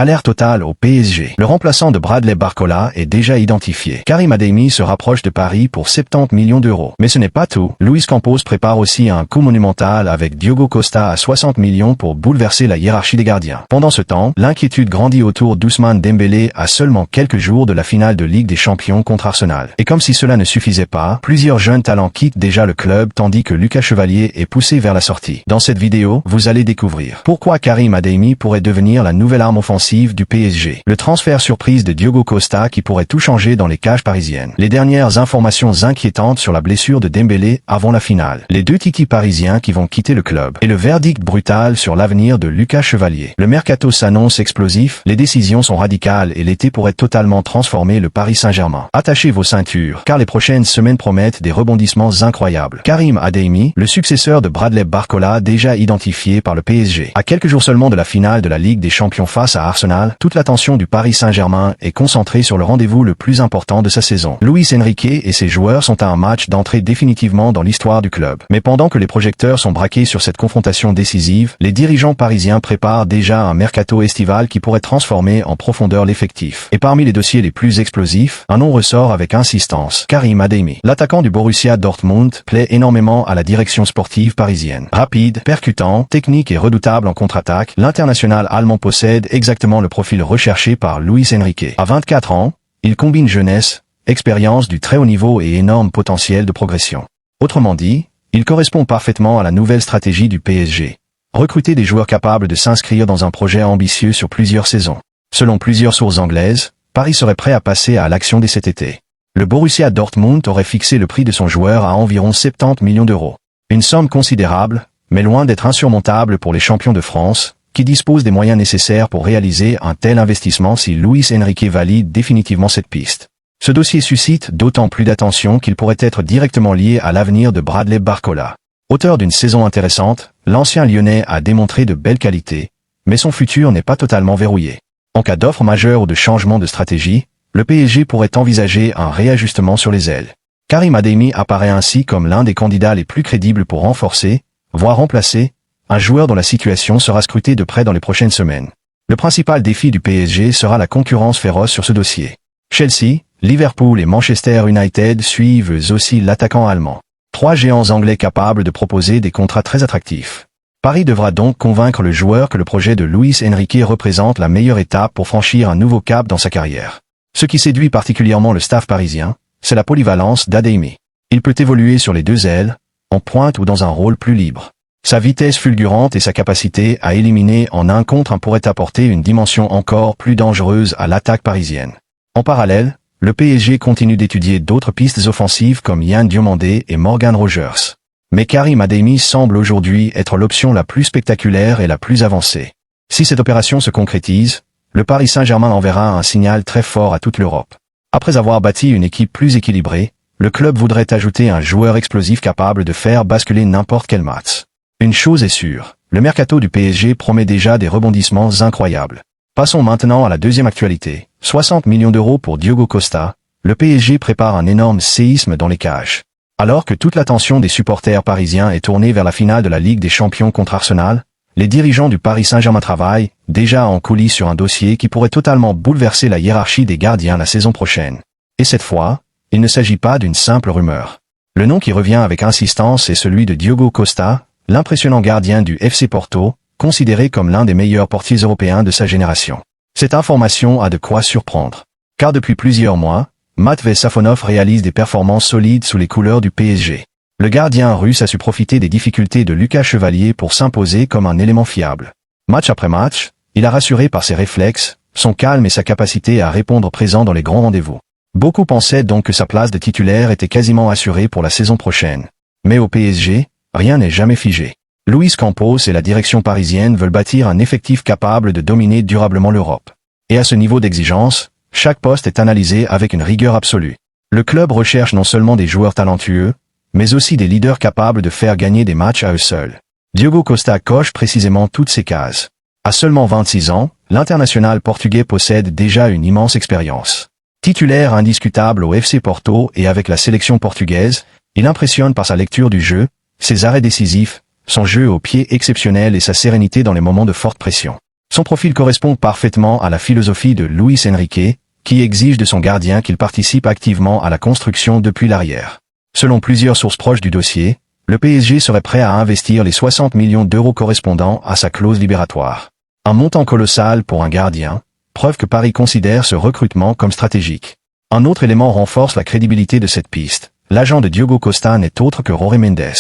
Alerte totale au PSG. Le remplaçant de Bradley Barcola est déjà identifié. Karim Adeyemi se rapproche de Paris pour 70 millions d'euros. Mais ce n'est pas tout. Luis Campos prépare aussi un coup monumental avec Diogo Costa à 60 millions pour bouleverser la hiérarchie des gardiens. Pendant ce temps, l'inquiétude grandit autour d'Ousmane Dembélé à seulement quelques jours de la finale de Ligue des Champions contre Arsenal. Et comme si cela ne suffisait pas, plusieurs jeunes talents quittent déjà le club tandis que Lucas Chevalier est poussé vers la sortie. Dans cette vidéo, vous allez découvrir pourquoi Karim Adeyemi pourrait devenir la nouvelle arme offensive du PSG. Le transfert surprise de Diogo Costa qui pourrait tout changer dans les cages parisiennes. Les dernières informations inquiétantes sur la blessure de Dembélé avant la finale. Les deux titis parisiens qui vont quitter le club. Et le verdict brutal sur l'avenir de Lucas Chevalier. Le mercato s'annonce explosif, les décisions sont radicales et l'été pourrait totalement transformer le Paris Saint-Germain. Attachez vos ceintures, car les prochaines semaines promettent des rebondissements incroyables. Karim Adeyemi, le successeur de Bradley Barcola déjà identifié par le PSG. À quelques jours seulement de la finale de la Ligue des Champions face à Arsenal, toute l'attention du Paris Saint-Germain est concentrée sur le rendez-vous le plus important de sa saison. Luis Enrique et ses joueurs sont à un match d'entrée définitivement dans l'histoire du club. Mais pendant que les projecteurs sont braqués sur cette confrontation décisive, les dirigeants parisiens préparent déjà un mercato estival qui pourrait transformer en profondeur l'effectif. Et parmi les dossiers les plus explosifs, un nom ressort avec insistance. Karim Adeyemi. L'attaquant du Borussia Dortmund plaît énormément à la direction sportive parisienne. Rapide, percutant, technique et redoutable en contre-attaque, l'international allemand possède exactement le profil recherché par Luis Enrique. À 24 ans, il combine jeunesse, expérience du très haut niveau et énorme potentiel de progression. Autrement dit, il correspond parfaitement à la nouvelle stratégie du PSG. Recruter des joueurs capables de s'inscrire dans un projet ambitieux sur plusieurs saisons. Selon plusieurs sources anglaises, Paris serait prêt à passer à l'action dès cet été. Le Borussia Dortmund aurait fixé le prix de son joueur à environ 70 millions d'euros. Une somme considérable, mais loin d'être insurmontable pour les champions de France, qui dispose des moyens nécessaires pour réaliser un tel investissement si Luis Enrique valide définitivement cette piste. Ce dossier suscite d'autant plus d'attention qu'il pourrait être directement lié à l'avenir de Bradley Barcola. Auteur d'une saison intéressante, l'ancien Lyonnais a démontré de belles qualités, mais son futur n'est pas totalement verrouillé. En cas d'offre majeure ou de changement de stratégie, le PSG pourrait envisager un réajustement sur les ailes. Karim Adeyemi apparaît ainsi comme l'un des candidats les plus crédibles pour renforcer, voire remplacer, un joueur dont la situation sera scrutée de près dans les prochaines semaines. Le principal défi du PSG sera la concurrence féroce sur ce dossier. Chelsea, Liverpool et Manchester United suivent aussi l'attaquant allemand. Trois géants anglais capables de proposer des contrats très attractifs. Paris devra donc convaincre le joueur que le projet de Luis Enrique représente la meilleure étape pour franchir un nouveau cap dans sa carrière. Ce qui séduit particulièrement le staff parisien, c'est la polyvalence d'Adeyemi. Il peut évoluer sur les deux ailes, en pointe ou dans un rôle plus libre. Sa vitesse fulgurante et sa capacité à éliminer en un contre un pourraient apporter une dimension encore plus dangereuse à l'attaque parisienne. En parallèle, le PSG continue d'étudier d'autres pistes offensives comme Yann Diomandé et Morgan Rogers. Mais Karim Adeyemi semble aujourd'hui être l'option la plus spectaculaire et la plus avancée. Si cette opération se concrétise, le Paris Saint-Germain enverra un signal très fort à toute l'Europe. Après avoir bâti une équipe plus équilibrée, le club voudrait ajouter un joueur explosif capable de faire basculer n'importe quel match. Une chose est sûre, le mercato du PSG promet déjà des rebondissements incroyables. Passons maintenant à la deuxième actualité. 60 millions d'euros pour Diogo Costa, le PSG prépare un énorme séisme dans les cages. Alors que toute l'attention des supporters parisiens est tournée vers la finale de la Ligue des Champions contre Arsenal, les dirigeants du Paris Saint-Germain travaillent déjà en coulisses sur un dossier qui pourrait totalement bouleverser la hiérarchie des gardiens la saison prochaine. Et cette fois, il ne s'agit pas d'une simple rumeur. Le nom qui revient avec insistance est celui de Diogo Costa, l'impressionnant gardien du FC Porto, considéré comme l'un des meilleurs portiers européens de sa génération. Cette information a de quoi surprendre. Car depuis plusieurs mois, Matvei Safonov réalise des performances solides sous les couleurs du PSG. Le gardien russe a su profiter des difficultés de Lucas Chevalier pour s'imposer comme un élément fiable. Match après match, il a rassuré par ses réflexes, son calme et sa capacité à répondre présent dans les grands rendez-vous. Beaucoup pensaient donc que sa place de titulaire était quasiment assurée pour la saison prochaine. Mais au PSG, rien n'est jamais figé. Luis Campos et la direction parisienne veulent bâtir un effectif capable de dominer durablement l'Europe. Et à ce niveau d'exigence, chaque poste est analysé avec une rigueur absolue. Le club recherche non seulement des joueurs talentueux, mais aussi des leaders capables de faire gagner des matchs à eux seuls. Diogo Costa coche précisément toutes ces cases. À seulement 26 ans, l'international portugais possède déjà une immense expérience. Titulaire indiscutable au FC Porto et avec la sélection portugaise, il impressionne par sa lecture du jeu, ses arrêts décisifs, son jeu au pied exceptionnel et sa sérénité dans les moments de forte pression. Son profil correspond parfaitement à la philosophie de Luis Enrique, qui exige de son gardien qu'il participe activement à la construction depuis l'arrière. Selon plusieurs sources proches du dossier, le PSG serait prêt à investir les 60 millions d'euros correspondant à sa clause libératoire. Un montant colossal pour un gardien, preuve que Paris considère ce recrutement comme stratégique. Un autre élément renforce la crédibilité de cette piste. L'agent de Diogo Costa n'est autre que Jorge Mendes.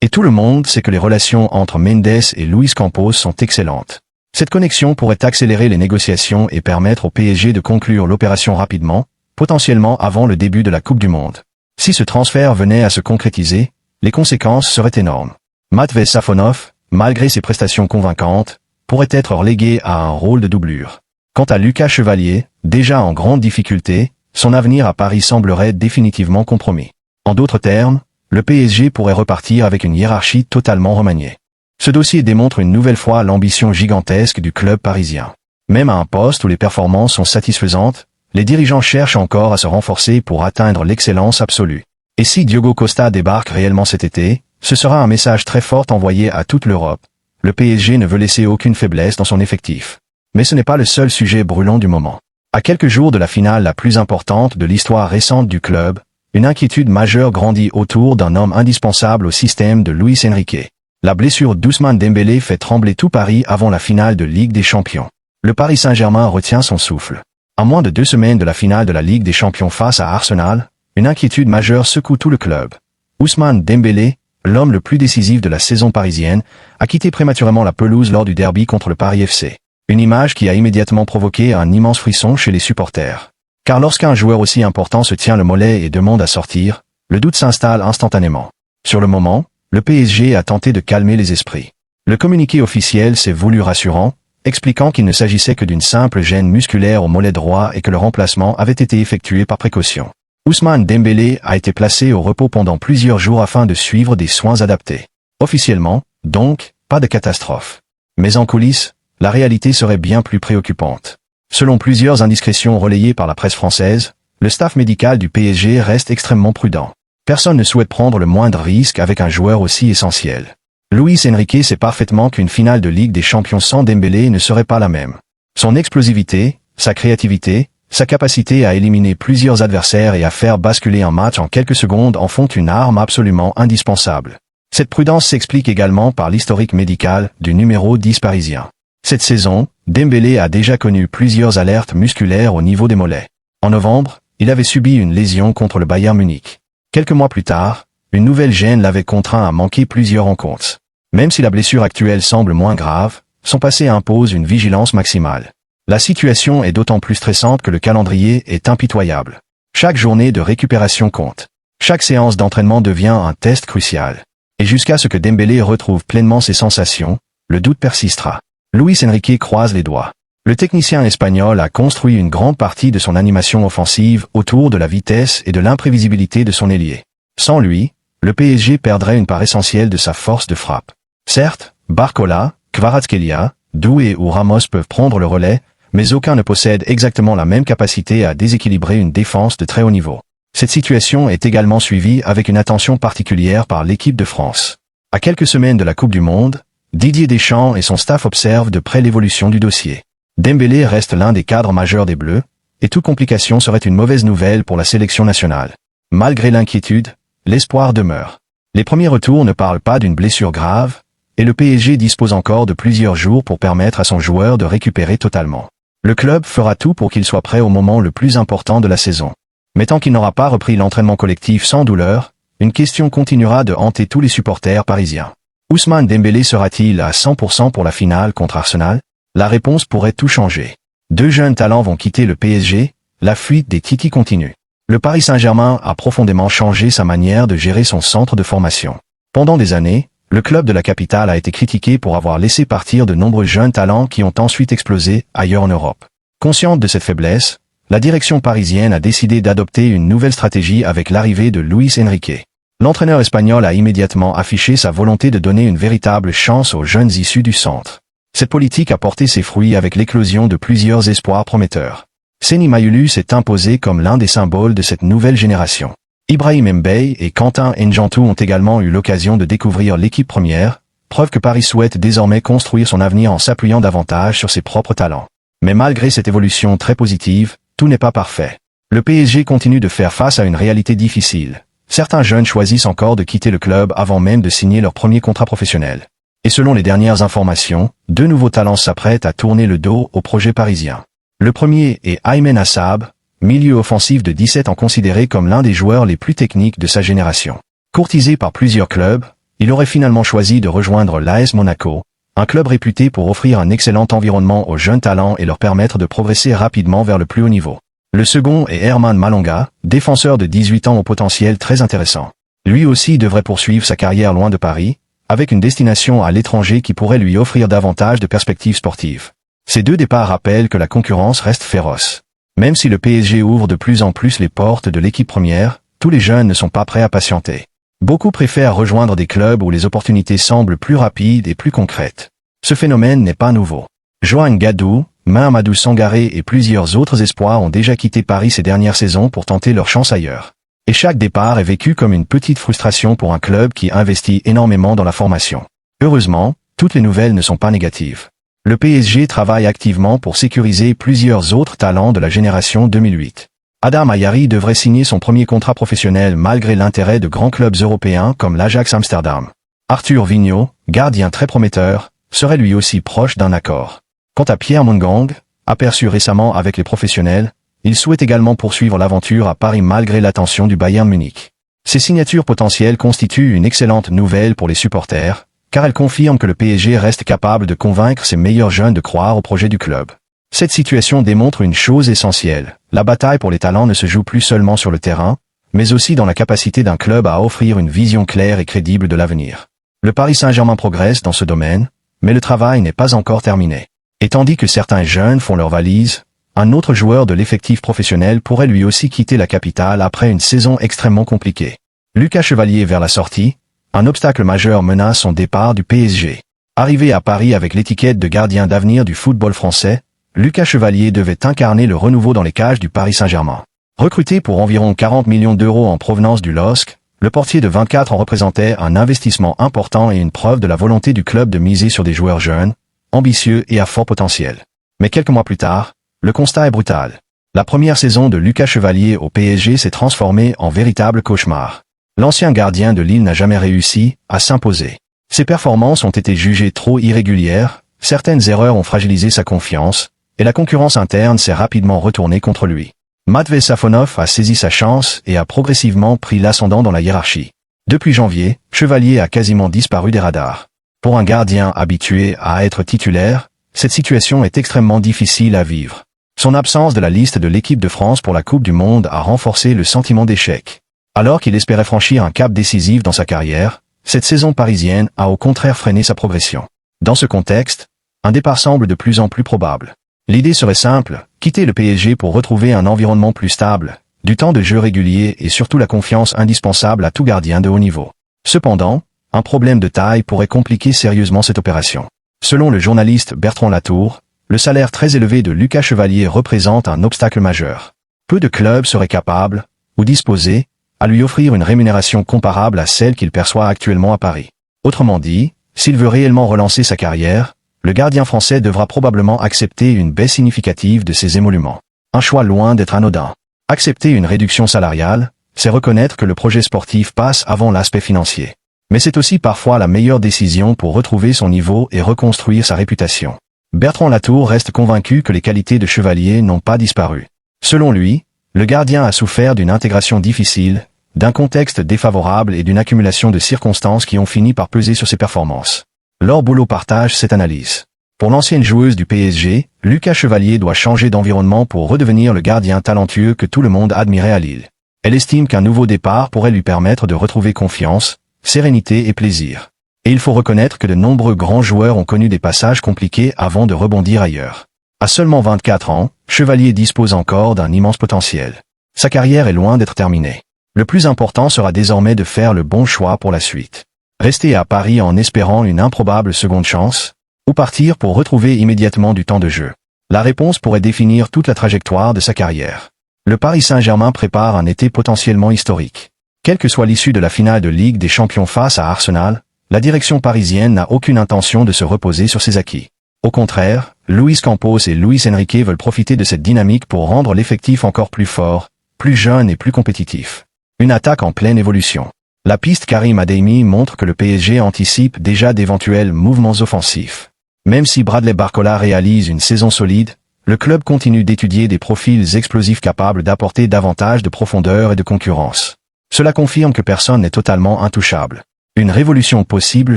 Et tout le monde sait que les relations entre Mendes et Luis Campos sont excellentes. Cette connexion pourrait accélérer les négociations et permettre au PSG de conclure l'opération rapidement, potentiellement avant le début de la Coupe du Monde. Si ce transfert venait à se concrétiser, les conséquences seraient énormes. Matvei Safonov, malgré ses prestations convaincantes, pourrait être relégué à un rôle de doublure. Quant à Lucas Chevalier, déjà en grande difficulté, son avenir à Paris semblerait définitivement compromis. En d'autres termes, le PSG pourrait repartir avec une hiérarchie totalement remaniée. Ce dossier démontre une nouvelle fois l'ambition gigantesque du club parisien. Même à un poste où les performances sont satisfaisantes, les dirigeants cherchent encore à se renforcer pour atteindre l'excellence absolue. Et si Diogo Costa débarque réellement cet été, ce sera un message très fort envoyé à toute l'Europe. Le PSG ne veut laisser aucune faiblesse dans son effectif. Mais ce n'est pas le seul sujet brûlant du moment. À quelques jours de la finale la plus importante de l'histoire récente du club, une inquiétude majeure grandit autour d'un homme indispensable au système de Luis Enrique. La blessure d'Ousmane Dembélé fait trembler tout Paris avant la finale de Ligue des Champions. Le Paris Saint-Germain retient son souffle. À moins de 2 semaines de la finale de la Ligue des Champions face à Arsenal, une inquiétude majeure secoue tout le club. Ousmane Dembélé, l'homme le plus décisif de la saison parisienne, a quitté prématurément la pelouse lors du derby contre le Paris FC. Une image qui a immédiatement provoqué un immense frisson chez les supporters. Car lorsqu'un joueur aussi important se tient le mollet et demande à sortir, le doute s'installe instantanément. Sur le moment, le PSG a tenté de calmer les esprits. Le communiqué officiel s'est voulu rassurant, expliquant qu'il ne s'agissait que d'une simple gêne musculaire au mollet droit et que le remplacement avait été effectué par précaution. Ousmane Dembélé a été placé au repos pendant plusieurs jours afin de suivre des soins adaptés. Officiellement, donc, pas de catastrophe. Mais en coulisses, la réalité serait bien plus préoccupante. Selon plusieurs indiscrétions relayées par la presse française, le staff médical du PSG reste extrêmement prudent. Personne ne souhaite prendre le moindre risque avec un joueur aussi essentiel. Luis Enrique sait parfaitement qu'une finale de Ligue des Champions sans Dembélé ne serait pas la même. Son explosivité, sa créativité, sa capacité à éliminer plusieurs adversaires et à faire basculer un match en quelques secondes en font une arme absolument indispensable. Cette prudence s'explique également par l'historique médical du numéro 10 parisien. Cette saison, Dembélé a déjà connu plusieurs alertes musculaires au niveau des mollets. En novembre, il avait subi une lésion contre le Bayern Munich. Quelques mois plus tard, une nouvelle gêne l'avait contraint à manquer plusieurs rencontres. Même si la blessure actuelle semble moins grave, son passé impose une vigilance maximale. La situation est d'autant plus stressante que le calendrier est impitoyable. Chaque journée de récupération compte. Chaque séance d'entraînement devient un test crucial. Et jusqu'à ce que Dembélé retrouve pleinement ses sensations, le doute persistera. Luis Enrique croise les doigts. Le technicien espagnol a construit une grande partie de son animation offensive autour de la vitesse et de l'imprévisibilité de son ailier. Sans lui, le PSG perdrait une part essentielle de sa force de frappe. Certes, Barcola, Kvaratskhelia, Doué ou Ramos peuvent prendre le relais, mais aucun ne possède exactement la même capacité à déséquilibrer une défense de très haut niveau. Cette situation est également suivie avec une attention particulière par l'équipe de France. À quelques semaines de la Coupe du Monde, Didier Deschamps et son staff observent de près l'évolution du dossier. Dembélé reste l'un des cadres majeurs des Bleus, et toute complication serait une mauvaise nouvelle pour la sélection nationale. Malgré l'inquiétude, l'espoir demeure. Les premiers retours ne parlent pas d'une blessure grave, et le PSG dispose encore de plusieurs jours pour permettre à son joueur de récupérer totalement. Le club fera tout pour qu'il soit prêt au moment le plus important de la saison. Mais tant qu'il n'aura pas repris l'entraînement collectif sans douleur, une question continuera de hanter tous les supporters parisiens. Ousmane Dembélé sera-t-il à 100% pour la finale contre Arsenal? La réponse pourrait tout changer. 2 jeunes talents vont quitter le PSG, la fuite des Titi continue. Le Paris Saint-Germain a profondément changé sa manière de gérer son centre de formation. Pendant des années, le club de la capitale a été critiqué pour avoir laissé partir de nombreux jeunes talents qui ont ensuite explosé ailleurs en Europe. Consciente de cette faiblesse, la direction parisienne a décidé d'adopter une nouvelle stratégie avec l'arrivée de Luis Enrique. L'entraîneur espagnol a immédiatement affiché sa volonté de donner une véritable chance aux jeunes issus du centre. Cette politique a porté ses fruits avec l'éclosion de plusieurs espoirs prometteurs. Seny Mayulu s'est imposé comme l'un des symboles de cette nouvelle génération. Ibrahim Mbaye et Quentin N'Djantou ont également eu l'occasion de découvrir l'équipe première, preuve que Paris souhaite désormais construire son avenir en s'appuyant davantage sur ses propres talents. Mais malgré cette évolution très positive, tout n'est pas parfait. Le PSG continue de faire face à une réalité difficile. Certains jeunes choisissent encore de quitter le club avant même de signer leur premier contrat professionnel. Et selon les dernières informations, 2 nouveaux talents s'apprêtent à tourner le dos au projet parisien. Le premier est Aymen Assab, milieu offensif de 17 ans considéré comme l'un des joueurs les plus techniques de sa génération. Courtisé par plusieurs clubs, il aurait finalement choisi de rejoindre l'AS Monaco, un club réputé pour offrir un excellent environnement aux jeunes talents et leur permettre de progresser rapidement vers le plus haut niveau. Le second est Herman Malonga, défenseur de 18 ans au potentiel très intéressant. Lui aussi devrait poursuivre sa carrière loin de Paris, avec une destination à l'étranger qui pourrait lui offrir davantage de perspectives sportives. Ces 2 départs rappellent que la concurrence reste féroce. Même si le PSG ouvre de plus en plus les portes de l'équipe première, tous les jeunes ne sont pas prêts à patienter. Beaucoup préfèrent rejoindre des clubs où les opportunités semblent plus rapides et plus concrètes. Ce phénomène n'est pas nouveau. Johan Gadou, Mahamadou Sangaré et plusieurs autres espoirs ont déjà quitté Paris ces dernières saisons pour tenter leur chance ailleurs. Et chaque départ est vécu comme une petite frustration pour un club qui investit énormément dans la formation. Heureusement, toutes les nouvelles ne sont pas négatives. Le PSG travaille activement pour sécuriser plusieurs autres talents de la génération 2008. Adam Ayari devrait signer son premier contrat professionnel malgré l'intérêt de grands clubs européens comme l'Ajax Amsterdam. Arthur Vigneault, gardien très prometteur, serait lui aussi proche d'un accord. Quant à Pierre Mungang, aperçu récemment avec les professionnels, il souhaite également poursuivre l'aventure à Paris malgré l'attention du Bayern Munich. Ces signatures potentielles constituent une excellente nouvelle pour les supporters, car elles confirment que le PSG reste capable de convaincre ses meilleurs jeunes de croire au projet du club. Cette situation démontre une chose essentielle. La bataille pour les talents ne se joue plus seulement sur le terrain, mais aussi dans la capacité d'un club à offrir une vision claire et crédible de l'avenir. Le Paris Saint-Germain progresse dans ce domaine, mais le travail n'est pas encore terminé. Et tandis que certains jeunes font leurs valises, un autre joueur de l'effectif professionnel pourrait lui aussi quitter la capitale après une saison extrêmement compliquée. Lucas Chevalier vers la sortie, un obstacle majeur menace son départ du PSG. Arrivé à Paris avec l'étiquette de gardien d'avenir du football français, Lucas Chevalier devait incarner le renouveau dans les cages du Paris Saint-Germain. Recruté pour environ 40 millions d'euros en provenance du LOSC, le portier de 24 ans représentait un investissement important et une preuve de la volonté du club de miser sur des joueurs jeunes, ambitieux et à fort potentiel. Mais quelques mois plus tard, le constat est brutal. La première saison de Lucas Chevalier au PSG s'est transformée en véritable cauchemar. L'ancien gardien de Lille n'a jamais réussi à s'imposer. Ses performances ont été jugées trop irrégulières, certaines erreurs ont fragilisé sa confiance, et la concurrence interne s'est rapidement retournée contre lui. Matvei Safonov a saisi sa chance et a progressivement pris l'ascendant dans la hiérarchie. Depuis janvier, Chevalier a quasiment disparu des radars. Pour un gardien habitué à être titulaire, cette situation est extrêmement difficile à vivre. Son absence de la liste de l'équipe de France pour la Coupe du Monde a renforcé le sentiment d'échec. Alors qu'il espérait franchir un cap décisif dans sa carrière, cette saison parisienne a au contraire freiné sa progression. Dans ce contexte, un départ semble de plus en plus probable. L'idée serait simple, quitter le PSG pour retrouver un environnement plus stable, du temps de jeu régulier et surtout la confiance indispensable à tout gardien de haut niveau. Cependant, un problème de taille pourrait compliquer sérieusement cette opération. Selon le journaliste Bertrand Latour, le salaire très élevé de Lucas Chevalier représente un obstacle majeur. Peu de clubs seraient capables, ou disposés, à lui offrir une rémunération comparable à celle qu'il perçoit actuellement à Paris. Autrement dit, s'il veut réellement relancer sa carrière, le gardien français devra probablement accepter une baisse significative de ses émoluments. Un choix loin d'être anodin. Accepter une réduction salariale, c'est reconnaître que le projet sportif passe avant l'aspect financier. Mais c'est aussi parfois la meilleure décision pour retrouver son niveau et reconstruire sa réputation. Bertrand Latour reste convaincu que les qualités de Chevalier n'ont pas disparu. Selon lui, le gardien a souffert d'une intégration difficile, d'un contexte défavorable et d'une accumulation de circonstances qui ont fini par peser sur ses performances. Laure Boulot partage cette analyse. Pour l'ancienne joueuse du PSG, Lucas Chevalier doit changer d'environnement pour redevenir le gardien talentueux que tout le monde admirait à Lille. Elle estime qu'un nouveau départ pourrait lui permettre de retrouver confiance, sérénité et plaisir. Et il faut reconnaître que de nombreux grands joueurs ont connu des passages compliqués avant de rebondir ailleurs. À seulement 24 ans, Chevalier dispose encore d'un immense potentiel. Sa carrière est loin d'être terminée. Le plus important sera désormais de faire le bon choix pour la suite. Rester à Paris en espérant une improbable seconde chance, ou partir pour retrouver immédiatement du temps de jeu. La réponse pourrait définir toute la trajectoire de sa carrière. Le Paris Saint-Germain prépare un été potentiellement historique. Quelle que soit l'issue de la finale de Ligue des Champions face à Arsenal, la direction parisienne n'a aucune intention de se reposer sur ses acquis. Au contraire, Luis Campos et Luis Enrique veulent profiter de cette dynamique pour rendre l'effectif encore plus fort, plus jeune et plus compétitif. Une attaque en pleine évolution. La piste Karim Adeyemi montre que le PSG anticipe déjà d'éventuels mouvements offensifs. Même si Bradley Barcola réalise une saison solide, le club continue d'étudier des profils explosifs capables d'apporter davantage de profondeur et de concurrence. Cela confirme que personne n'est totalement intouchable. Une révolution possible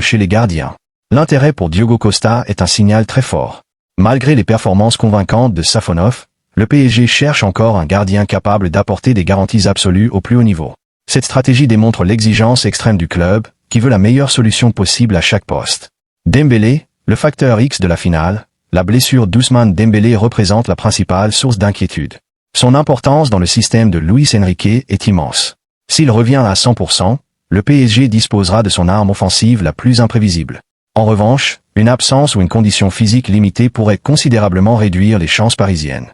chez les gardiens. L'intérêt pour Diogo Costa est un signal très fort. Malgré les performances convaincantes de Safonov, le PSG cherche encore un gardien capable d'apporter des garanties absolues au plus haut niveau. Cette stratégie démontre l'exigence extrême du club, qui veut la meilleure solution possible à chaque poste. Dembélé, le facteur X de la finale, la blessure d'Ousmane Dembélé représente la principale source d'inquiétude. Son importance dans le système de Luis Enrique est immense. S'il revient à 100%, le PSG disposera de son arme offensive la plus imprévisible. En revanche, une absence ou une condition physique limitée pourrait considérablement réduire les chances parisiennes.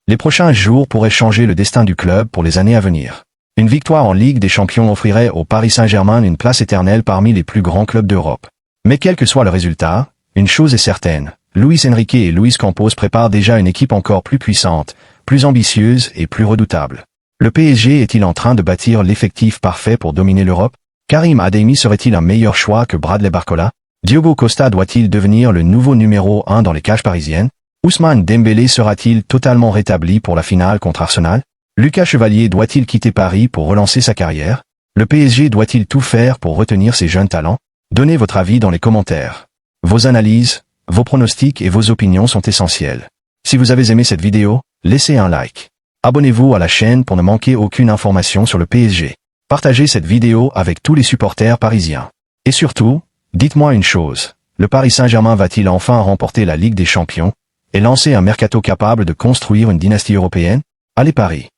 Les prochains jours pourraient changer le destin du club pour les années à venir. Une victoire en Ligue des Champions offrirait au Paris Saint-Germain une place éternelle parmi les plus grands clubs d'Europe. Mais quel que soit le résultat, une chose est certaine, Luis Enrique et Luis Campos préparent déjà une équipe encore plus puissante, plus ambitieuse et plus redoutable. Le PSG est-il en train de bâtir l'effectif parfait pour dominer l'Europe? Karim Adeyemi serait-il un meilleur choix que Bradley Barcola? Diogo Costa doit-il devenir le nouveau numéro 1 dans les cages parisiennes? Ousmane Dembélé sera-t-il totalement rétabli pour la finale contre Arsenal? Lucas Chevalier doit-il quitter Paris pour relancer sa carrière? Le PSG doit-il tout faire pour retenir ses jeunes talents? Donnez votre avis dans les commentaires. Vos analyses, vos pronostics et vos opinions sont essentiels. Si vous avez aimé cette vidéo, laissez un like. Abonnez-vous à la chaîne pour ne manquer aucune information sur le PSG. Partagez cette vidéo avec tous les supporters parisiens. Et surtout, dites-moi une chose, le Paris Saint-Germain va-t-il enfin remporter la Ligue des Champions et lancer un mercato capable de construire une dynastie européenne? Allez Paris!